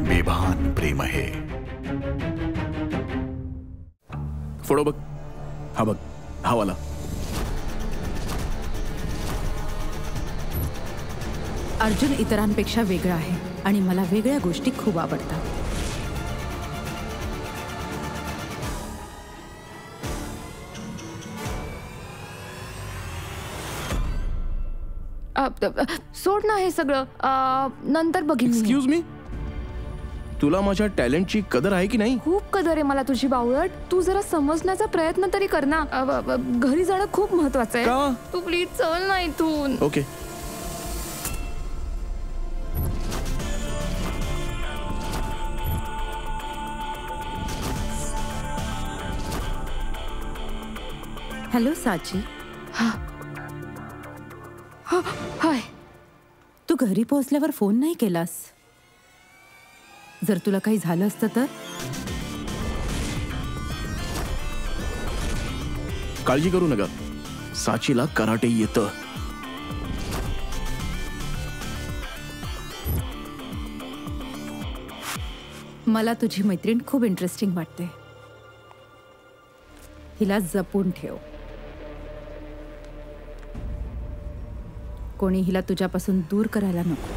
बेभान प्रेम आहे. फोटो बघ. हा बघ, हा वाला. अर्जुन इतरांपेक्षा वेगळा आहे आणि मला वेगळ्या गोष्टी खूप आवडतात. सोड ना हे सगळं, नंतर बघीन. एक्सक्यूज मी, तुला माझ्या टॅलेंटची कदर आहे की नाही? खूप कदर आहे मला तुझी बावळट. तू जरा समजण्याचा प्रयत्न तरी कर ना. घरी जाणं खूप महत्वाचं आहे. का? तू प्लीज चल ना इथून. ओके. हॅलो साची. हाय. तू घरी पोहोचल्यावर फोन नाही केलास. जर तुला काही झालं असतं तर? काळजी करू नका, साचीला कराटे येतं. मला तुझी मैत्रीण खूप इंटरेस्टिंग वाटते. हिला जपून ठेव. कोणी हिला तुझ्यापासून दूर करायला नको.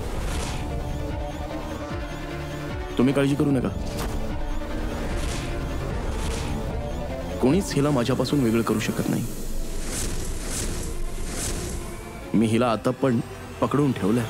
तुम्ही काळजी करू नका, कोणीच हिला माझ्यापासून वेगळं करू शकत नाही. मी हिला आता पण पकडून ठेवलंय.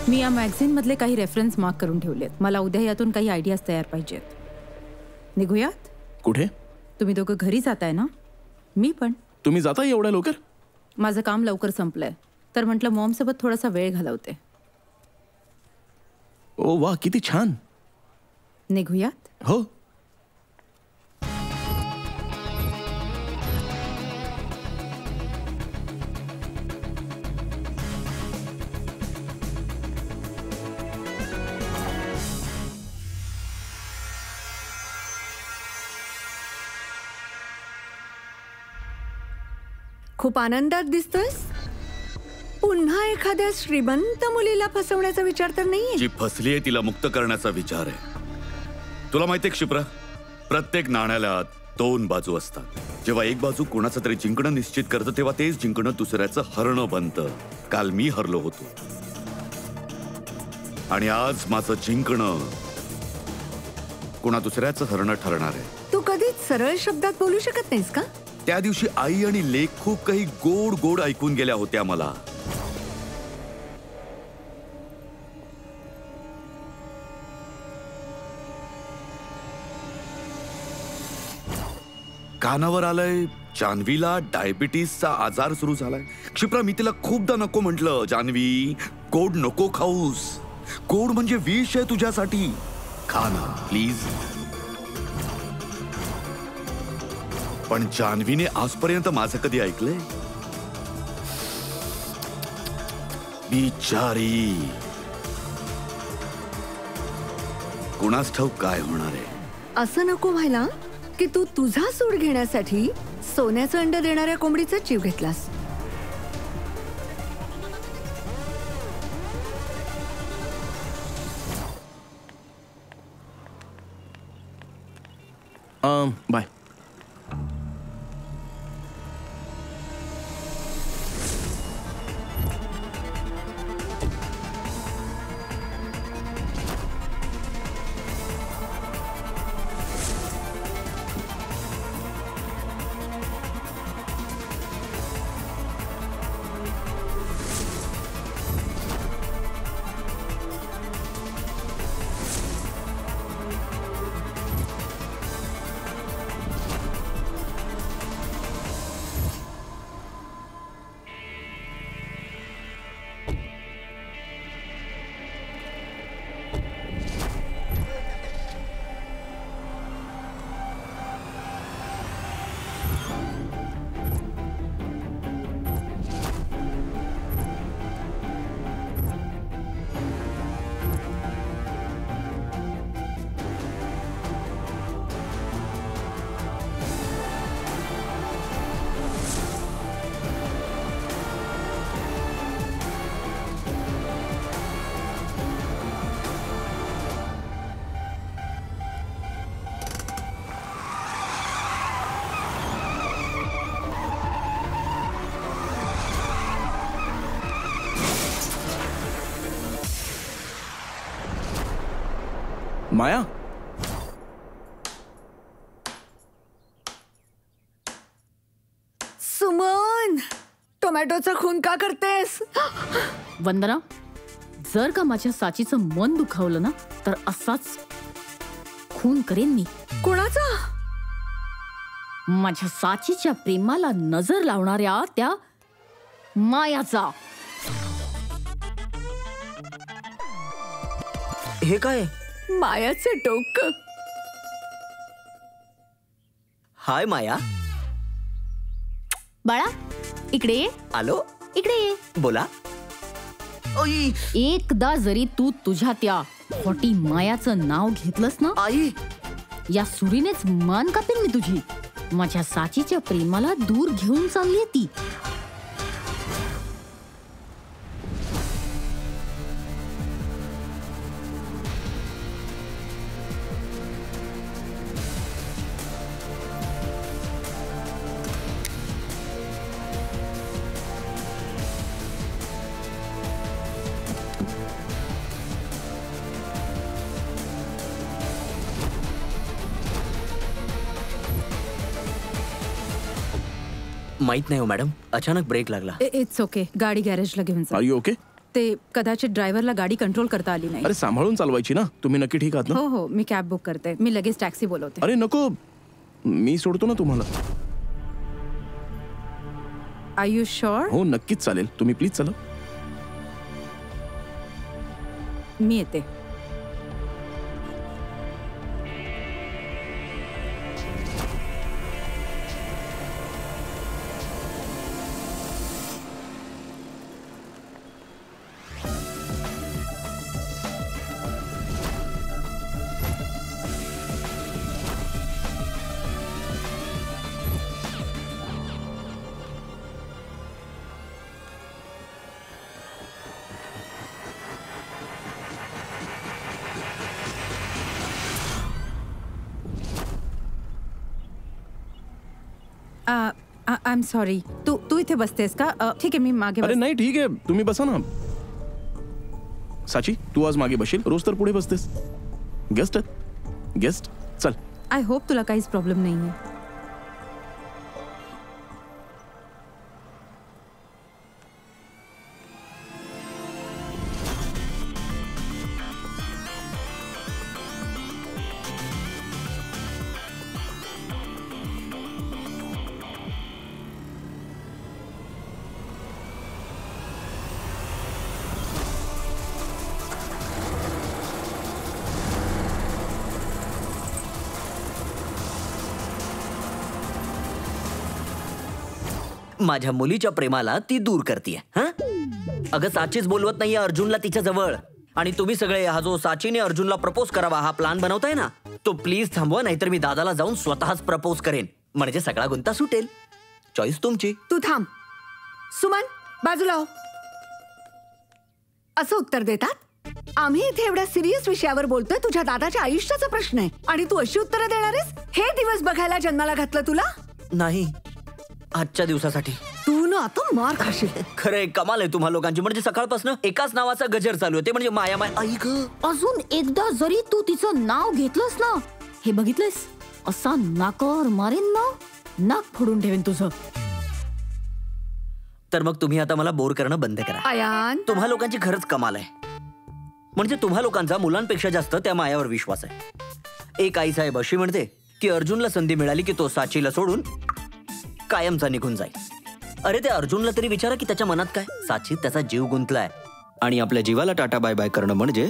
मी या मॅगझिनमधले काही रेफरन्स मार्क करून ठेवलेत. मला उद्या यातून काही आयडियाज तयार पाहिजेत. निघूयात? कुठे? तुम्ही दोघं घरी जाताय ना? मी पण. तुम्ही जाताय एवढ्या लवकर? माझं काम लवकर संपलंय, तर म्हटलं मॉमसोबत थोडासा वेळ घालवते. ओ वा, किती छान. निघूयात? हो. खूप आनंदात दिसतोस. पुन्हा एखाद्या श्रीमंत मुलीला फसवण्याचा विचार तर नाहीये? जी फसलीये तिला मुक्त करण्याचा विचार आहे. तुला माहितीये क्षिप्रा, प्रत्येक नाण्याला दोन बाजू असतात. जेव्हा एक बाजू कोणाचं तरी जिंकणं निश्चित करतं तेव्हा तेच जिंकणं दुसऱ्याचं हरणं बनतं. काल मी हरलो होतो आणि आज माझं जिंकणं कोणा दुसऱ्याचं हरणं ठरणार आहे. तू कधीच सरळ शब्दात बोलू शकत नाहीस का? त्या दिवशी आई आणि लेक खूप काही गोड गोड ऐकून गेल्या होत्या मला. कानावर आलंय जान्हवीला डायबिटीसचा आजार सुरू झालाय. क्षिप्रा, मी तिला खूपदा नको म्हटलं, जान्हवी गोड नको खाऊस. गोड म्हणजे विष आहे तुझ्यासाठी. खा ना प्लीज. पण जान्हवीने आजपर्यंत माझं कधी ऐकलंय? बिचारी. कुणास ठाऊक काय होणार आहे. असं नको व्हायला की तू तुझा सूड घेण्यासाठी सोन्याचं अंड देणाऱ्या कोंबडीचा जीव घेतलास. बाय. माया, सुमन, टोमॅटोचा खून का करतेस? वंदना, जर का माझ्या साचीचं मन दुखावलं ना तर असाच खून करेन मी. कोणाचा? माझ्या साचीच्या प्रेमाला नजर लावणाऱ्या त्या मायाचा. हे काय? मायाचे डोकं. हाय माया. बाळा, इकडे ये. आलो. इकडे ये. बोला. आई, एकदा जरी तू तुझ्या त्या खोटी मायाचं नाव घेतलंस ना, आई, या सुरीनेच मान कापेन मी तुझी. माझ्या साचीच्या प्रेमाला दूर घेऊन चालली ती. माहित नाही हो मॅडम, अचानक ब्रेक लागला. It's okay. गाडी गॅरेजला घेऊन जा. Are you okay? ते कदाचित ड्रायव्हरला गाडी कंट्रोल करता आली नाही. अरे सांभाळून चालवायची ना. तुम्ही नक्की ठीक आहात ना? हो हो, मी कॅब बुक करते. मी लगेच टॅक्सी बोलवते. अरे नको, मी सोडतो ना तुम्हाला. Are you sure? हो नक्कीच चालेल. तुम्ही प्लीज चला. मी येते. I am sorry. तू इथे बसतेस का? ठीक आहे, मी मागे अरे बस. नाही ठीक आहे, तुम्ही बसा ना. साची, तू आज मागे बसशील, रोज तर पुढे बसतेस. गेस्ट गेस्ट चल. आय होप तुला काहीच प्रॉब्लेम नाहीये. माझ्या मुलीच्या प्रेमाला ती दूर करतीये. हा, अगं साचीच बोलवत नाहीये अर्जुनला तिच्या जवळ. आणि तुम्ही सगळे हा जो साचीने अर्जुनला प्रपोज करावा हा प्लान बनवताय ना, तो प्लीज थांबवा, नाहीतर मी दादाला जाऊन स्वतःच प्रपोज करेन. म्हणजे सगळा गुंता सुटेल. चॉईस तुमची. तू थांब. सुमन, बाजूला हो. असं उत्तर देतात? आम्ही इथे एवढ्या सिरियस विषयावर बोलतोय. तुझ्या दादाच्या आयुष्याचा प्रश्न आहे आणि तू अशी उत्तरं देणार आहेस? हे दिवस बघायला जन्माला घातलं तुला? नाही, आजच्या दिवसासाठी. तू ना आता मार खाशील. खरंय, कमाल आहे तुम्हा लोकांची. म्हणजे सकाळपासून एकाच नावाचा गजर चालू आहे, ते म्हणजे माया माया. आई ग, अजून एकदा जरी तू तिचं नाव घेतलंस ना, हे बघितलंस, असा नाकावर मारेन ना, नाक फोडून ठेवेन तुझं. तर मग तुम्ही आता मला बोर करणं बंद करा. अयान, तुम्हा लोकांची खरंच कमाल आहे. म्हणजे तुम्हा लोकांचा मुलांपेक्षा जास्त त्या मायावर विश्वास आहे. एक आईसाहेब अशी म्हणते की अर्जुनला संधी मिळाली की तो साचीला सोडून कायमचा निघून जाईल. अरे त्या अर्जुनला तरी विचारा की त्याच्या मनात काय. साचीत त्याचा जीव गुंतलाय आणि आपल्या जीवाला टाटा बाय बाय करणं म्हणजे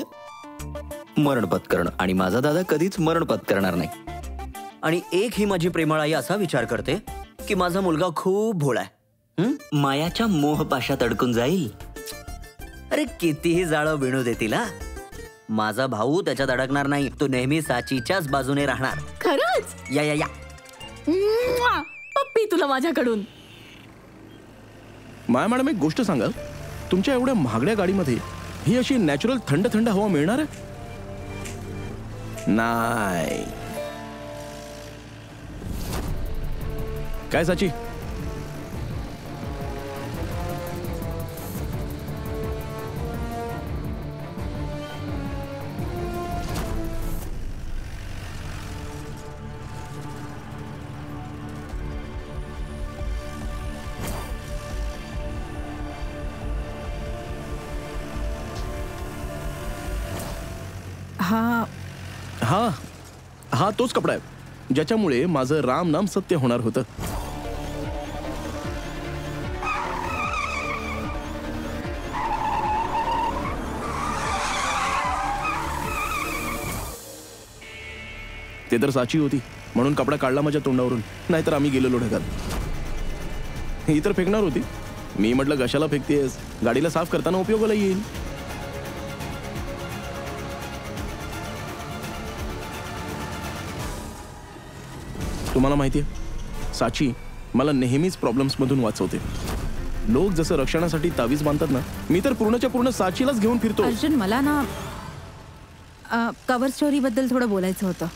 मरण पत्करणं. आणि माझा दादा कधीच मरण पत्करणार नाही. आणि एक ही माझी प्रेमळ आई असा विचार करते की माझा मुलगा खूप भोळा आहे, मायाच्या मोहपाशात अडकून जाईल. अरे कितीही जाळं विणू दे तिला, माझा भाऊ त्याच्यात अडकणार नाही. तो नेहमी साचीच्याच बाजूने राहणार. खरंच? या या या. पप्पी तुला माझ्याकडून. माया मॅडम, एक गोष्ट सांगाल, तुमच्या एवढ्या महागड्या गाडीमध्ये ही अशी नॅचरल थंड थंड हवा मिळणार आहे? नाही. काय साची? हा हा हा तोच कपडा आहे ज्याच्यामुळे माझं राम नाम सत्य होणार होतं. ते तर साची होती म्हणून कपडा काढला माझ्या तोंडावरून, नाहीतर आम्ही गेलेलो ढगात. ही तर फेकणार होती. मी म्हटलं कशाला फेकतेस, गाडीला साफ करताना उपयोगाला येईल. तुम्हाला माहितीये साची मला नेहमीच प्रॉब्लेम्स मधून वाचवते. लोक जसं रक्षणासाठी तावीज बांधतात ना, मी तर पूर्णच्या पूर्ण साचीलाच घेऊन फिरतो. अर्जुन, मला ना कव्हर स्टोरी बद्दल थोडं बोलायचं होतं.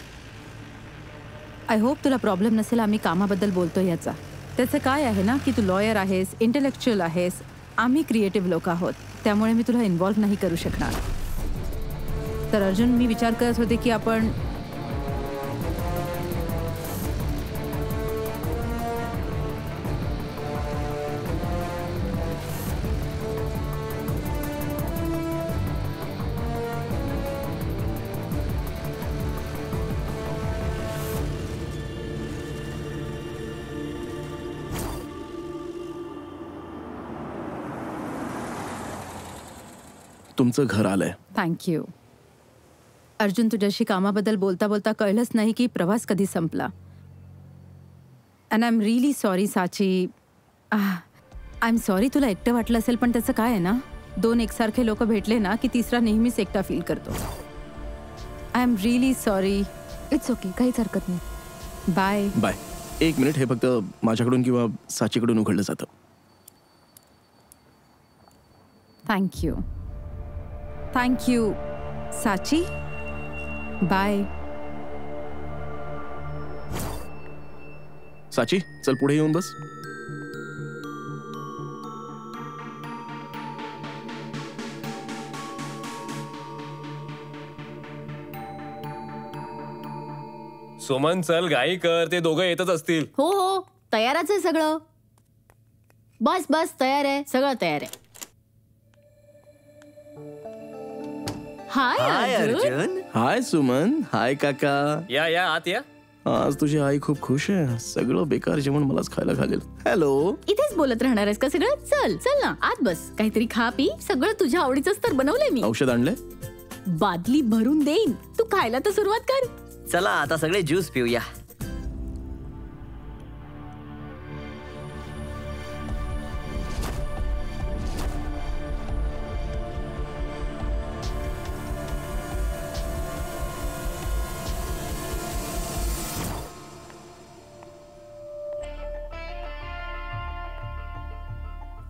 आय होप तुला प्रॉब्लेम नसेल आम्ही कामाबद्दल बोलतो याचा. त्याचं काय आहे ना की तू लॉयर आहेस, इंटेलेक्च्युअल आहेस, आम्ही क्रिएटिव्ह लोक आहोत, त्यामुळे मी तुला इन्व्हॉल्व्ह नाही करू शकणार. तर अर्जुन, मी विचार करत होते की आपण तुमचं घर आलंय. थँक्यू. अर्जुन, तुझ्याशी कामाबद्दल बोलता बोलता कळलंच नाही की प्रवास कधी संपला. And I am really sorry साची. आय एम सॉरी तुला एकटं वाटलं असेल, पण त्याचं काय आहे ना, दोन एकसारखे लोक भेटले ना की तिसरा नेहमीच एकटा फील करतो. I am really sorry. It's okay, काहीच हरकत नाही. बाय. बाय. एक मिनिट, हे फक्त माझ्याकडून किंवा साचीकडून उघडलं जातं. थँक्यू. थँक्यू साची. बाय. साची, चल पुढे येऊन बस. सुमन, चल घाई कर, ते दोघं येतच असतील. हो हो, तयारच आहे सगळं. बस बस, तयार आहे, सगळं तयार आहे. हाय अर्जुन. हाय सुमन. हाय काका. या या, आत या. आज तुझी आई खूप खुश आहे. सगळं बेकार जेवण मलाच खायला घालेल. हॅलो. इथेच बोलत राहणार आहेस का सगळं? चल चल ना, आत बस, काहीतरी खा पी. सगळं तुझ्या आवडीचंच तर बनवलंय मी. औषध आणलंय? बादली भरून देईन, तू खायला तर सुरुवात कर. चला आता सगळे ज्यूस पिऊया.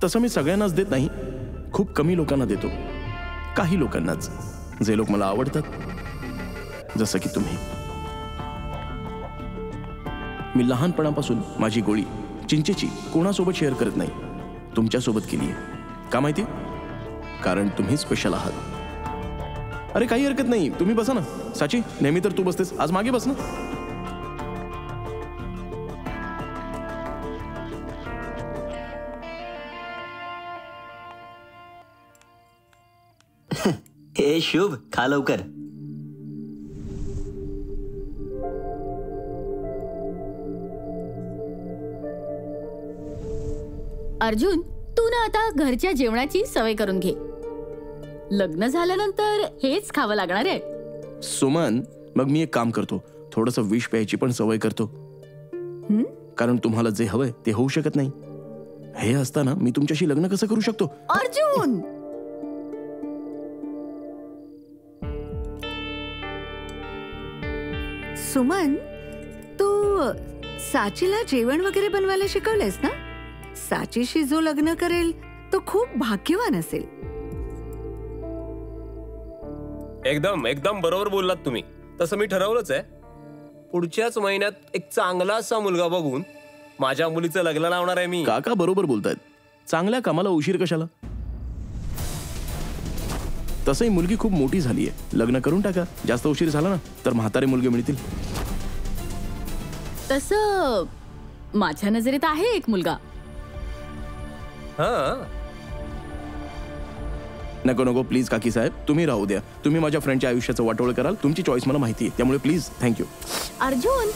तसं मी सगळ्यांनाच देत नाही, खूप कमी लोकांना देतो. काही लोकांनाच, जे लोक मला आवडतात, जसं की तुम्ही. मी लहानपणापासून माझी गोळी चिंचेची कोणासोबत शेअर करत नाही, तुमच्यासोबत केली आहे. का माहिती? कारण तुम्ही स्पेशल आहात. अरे काही हरकत नाही, तुम्ही बसा ना. साची, नेहमी तर तू बसतेस, आज मागे बस ना. हे शुभ, खा लवकर. अर्जुन, तू ना आता घरच्या जेवणाची सवय करून घे. लग्न झाल्यानंतर हेच खावं लागणार आहे. सुमन, मग मी एक काम करतो, थोडंसं विष प्यायची पण सवय करतो. कारण तुम्हाला जे हवंय ते होऊ शकत नाही. हे असताना मी तुमच्याशी लग्न कसं करू शकतो? अर्जुन, सुमन, तू साचीला जेवण वगैरे बनवायला शिकवलंयस ना? साचीशी जो लग्न करेल तो खूप भाग्यवान असेल. एकदम एकदम बरोबर बोललात तुम्ही. तसं मी ठरवलंच आहे, पुढच्याच महिन्यात एक चांगला असा मुलगा बघून माझ्या मुलीचं लग्न लावणार आहे मी. काका बरोबर बोलतायत. चांगल्या कामाला उशीर कशाला? तसंही मुलगी खूप मोठी झालीये, लग्न करून टाका. जास्त उशीर झाला ना तर म्हातारे मुलगे मिळतील. तसं माझ्या नजरेत आहे एक मुलगा. हा, नको नको प्लीज काकी साहेब, तुम्ही राहू द्या. तुम्ही माझ्या फ्रेंडच्या आयुष्याचं वाटोळ कराल. तुमची चॉईस मला माहिती आहे, त्यामुळे प्लीज थँक्यू. अर्जुन,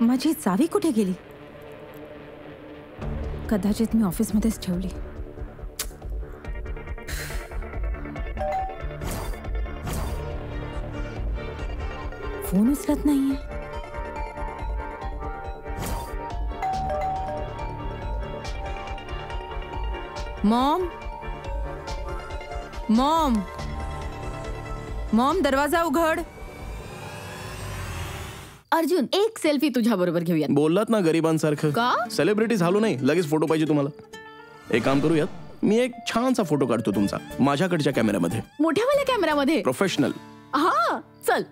माझी चावी कुठे गेली? कदाचित मी ऑफिसमध्येच ठेवली. फोन उचलत नाहीये. मॉम, मॉम, मॉम, दरवाजा उघड. अर्जुन, एक सेल्फी तुझ्या बरोबर घेऊया. बोललात ना गरिबांसारखं. का? सेलिब्रिटी झालो नाही, लगेच फोटो पाहिजे तुम्हाला. एक काम करूयात, मी एक छानसा फोटो काढतो तुमचा माझ्याकडच्या कॅमेऱ्यामध्ये. मोठ्यावाल्या कॅमेरामध्ये? प्रोफेशनल. हा, चल.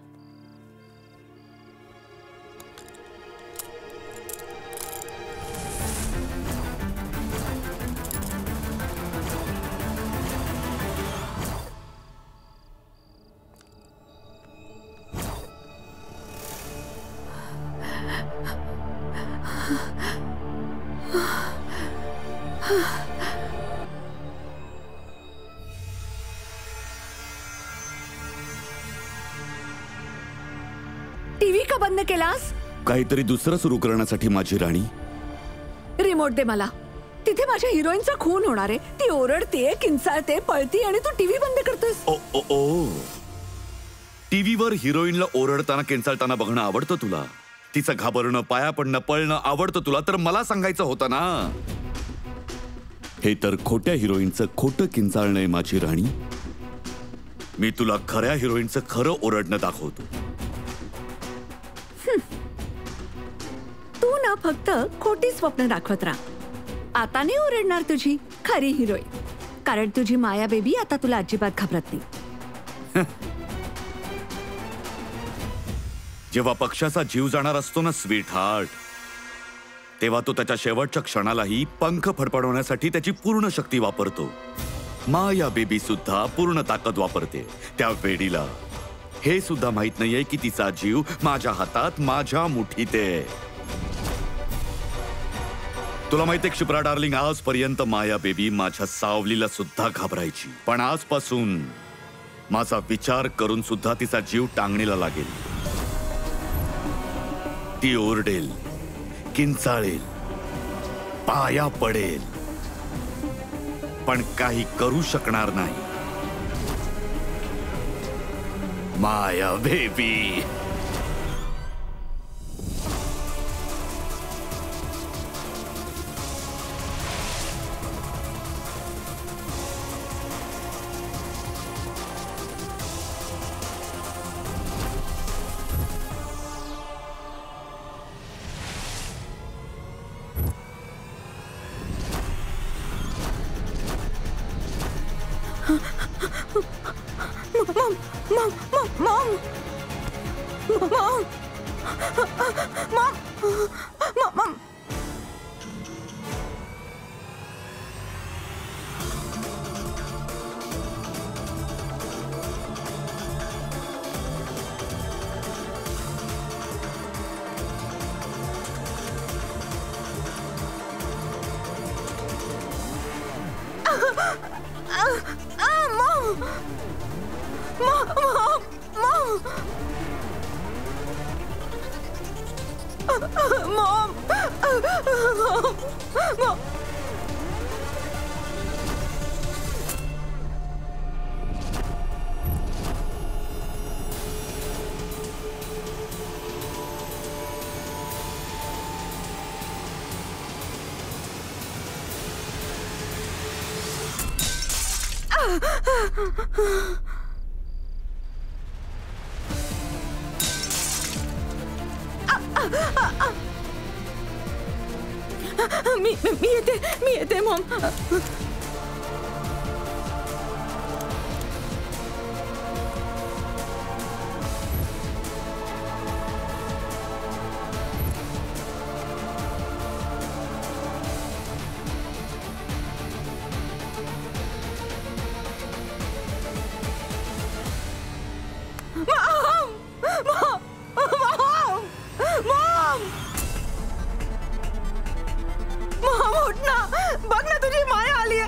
टीव्ही का बंद केलास? काहीतरी दुसरं सुरू करण्यासाठी माझी राणी. रिमोट दे मला. तिथे माझ्या हिरोईनचा खून होणार आहे. ती ओरडते, किंचाळते, पळती आणि तू टीव्ही बंद करतोस. ओ ओ ओ टीव्हीवर हिरोईनला ओरडताना किंचाळताना बघणं आवडतं तुला? तिचं घाबरणं, पाया पडणं, पळणं आवडतं तुला? तर मला सांगायचं होतं ना. हे तर खोट्या हिरोईनचं खोटं किंचाळणं आहे माझी राणी. मी तुला खऱ्या हिरोईनचं खरं ओरडणं दाखवतो. तू ना फक्त खोटी स्वप्न दाखवत राहा. आता नाही ओरडणार तुझी खरी हिरोईन, कारण तुझी माया बेबी आता तुला अजिबात घाबरत नाही. जेव्हा पक्षाचा जीव जाणार असतो ना स्वीट हार्ट, तेव्हा तो त्याच्या शेवटच्या क्षणालाही पंख फडफडवण्यासाठी त्याची पूर्ण शक्ती वापरतो. माया बेबी सुद्धा पूर्ण ताकद वापरते. त्या वेडीला हे सुद्धा माहित नाहीये की तिचा जीव माझ्या हातात, माझ्या मुठीत आहे. तुला माहितीये क्षिप्रा डार्लिंग, आजपर्यंत माया बेबी माझ्या सावलीला सुद्धा घाबरायची, पण आजपासून माझा विचार करून सुद्धा तिचा जीव टांगणीला लागेल. ती ओरडेल, किंचाळेल, पाया पडेल, पण काही करू शकणार नाही. माया बेबी. मी येते मॉम. Mom! बघ ना तुझी माया आलीये.